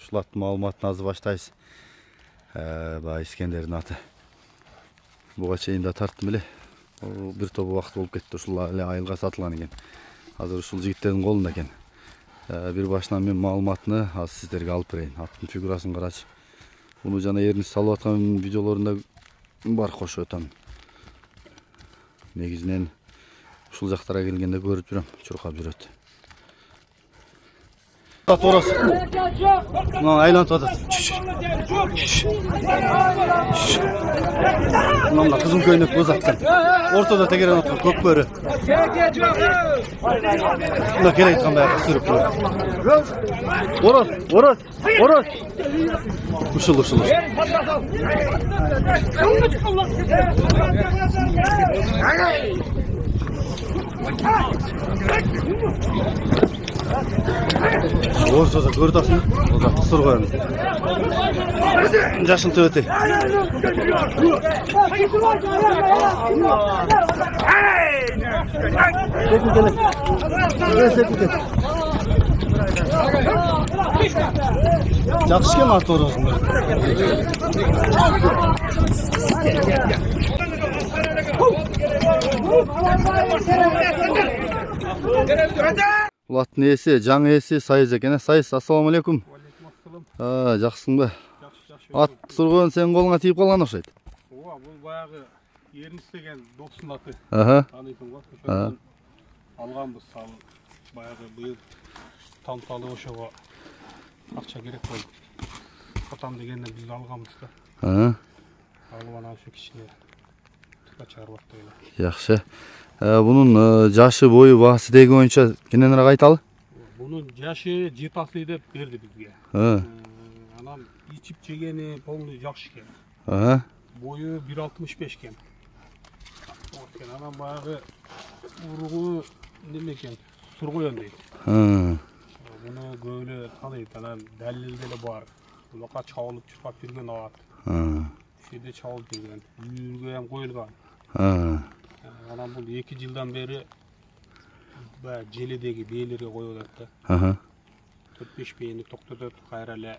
ушул аттын маалыматын азыр баштайбыз. Баягы Искендердин аты. Буга чейин да тарттым эле. Бир топ убакыт болуп кетти. Ушул эле айылга сатылган экен. Азыр ушул жигиттердин колунда экен. Бир башынан мен маалыматыны азыр сиздерге алып берейин. Аттын фигурасын карачы. Буну жана эрнис салып аткан видеолорунда бар кошуп атам. Негизинен ушул жактарга келгенде көрүп жүрөм, чуркап жүрөт. Торос. Мына айланып атат. Мына кызым көйнөк бозаткан. Ортодо тегерен аткан көк бөрү. Мына керек айткан баягы сүрүп. Орос. Ушул. Орсоза көрдасың? Ода кысыр қойын. Жашыл төбетей. Жақсы кен аты орозың. Бұл аттың ээси, жаңы ээси Сайыз екен. Сайыз, ассаламу алейкум. Жақсың ба? Ат сұрғойын сен қолыңа тиіп қалған оқшайды. Бұл баяғы ерініс деген досын аты. Танитын ғой. Алғанбыз. Баяғы бұйыл таныталы ошоға ақша керек болды. Атам дегенде біз алғанбыз да. Алған ашы кішіне тұқа чарбақты елі. Яқшы. Bunun yaşı boyu bahsi degi oyunca kenenlere aytalı? Bunun yaşı 7 деп berdi bizge. Anam içip çegeni polnu жақшы кен. Boyu 1.65 кен. Anam bayağı uruğu neme кен? Surgoyan deydi. Bunu böyle tanıydı. Anam dəlilleri бар. Buloqa çağılıp çıkap жүрген ağat. Şeyde çağılıp жүрген. Yürüge hem koyulgan. Anam бұл 2 жылдан бері желедегі бейлерге қойып жатты. 4-5 бейні тоқтатып, қайралы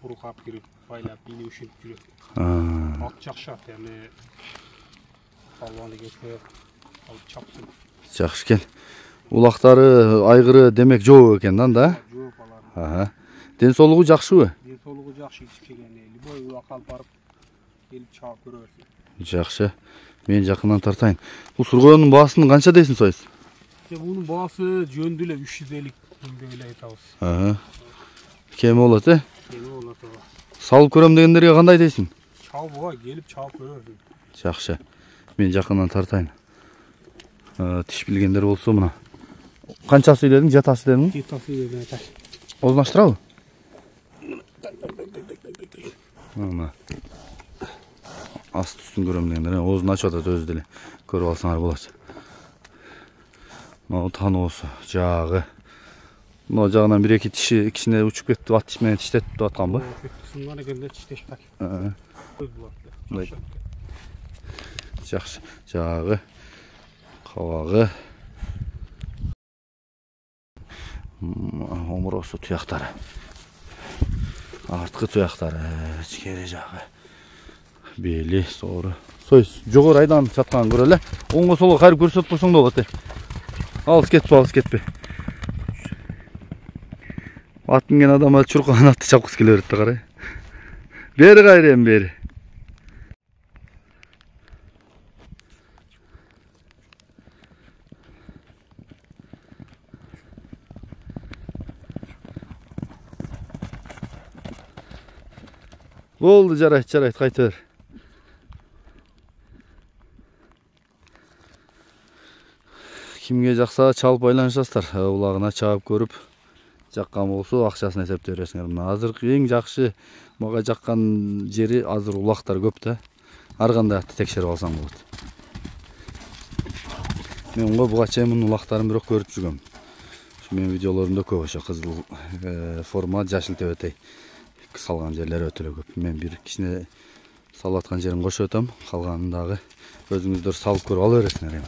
ұрық кіріп, байлап, бейне үшін жүреді. Ат жақсы ат, яғни қалғаны кетіп, алып чапсын. Жақсы кен. Улақтары айғыры демек жоқ екен, да? Жоқ алар. Денсаулығы жақсы ө? Денсаулығы жақсы ішкеген. Любой уақал барып, келіп чағып көрерсің. Жақсы. Мен жақынан тартайын. Бұл сұрғойының бағасын қанша дейсің Сайыз? Бұның бағасы жөнділі 350 мыңға айтабыз. Кемі олады? Кемі олады. Салып көрем дегендерге қандай дейсің? Чауға келіп чауып көрерсің. Жақсы. Мен жақынан тартайын. Тиш білгендер болса мұна. Қаншасы үйледің? Жетасы дедің? Жетасы үйледің айтар. Ознаштырау? Мұна. Асты үстін көрем дегендер. Озын ашып атады өзі деле. Көріп алсаңар болады. Мынау таны осы. Жағы. Мынау жағынан 1-2 тиші ikisine ұшып кетті. Ат тишменен тиштетіп атқан ба? Сынған екенде тиштешпәк. Жақсы. Жағы. Қавағы. Омыр осы тұяқтары. Артқы тұяқтары. Шкері жағы. Бели, соғыры. Сойыз, жоғыр айдан сатқан көрелі. Оңғы солғы қайрып көрсет қойсың да олады. Алыс кетпе. Ат мінген адам чұрқан атты чапқыз келе өрітті қарай. Бері қайрем, бері. Болды, жарайды, қайты бер. Kimге жақса чалып байланышасыздар. Улағына чағып көріп, жаққан болса ақшасын есептеп бересіңер. Азыр ең жақсы мага жаққан жері азыр улақтар көп та. Арғанда атты текшеріп алсаң болады. Мен бұға чейін улақтарын бирок көріп жүргөм. Мен видеоларымда көп ошо кызыл форма жашыл төбөтөй салган жерлер өтө көп. Мен бир кичине салып аткан жерин кошуп өтөм. Калганын дагы өзүңүздөр салып көрүп ала бересиңер.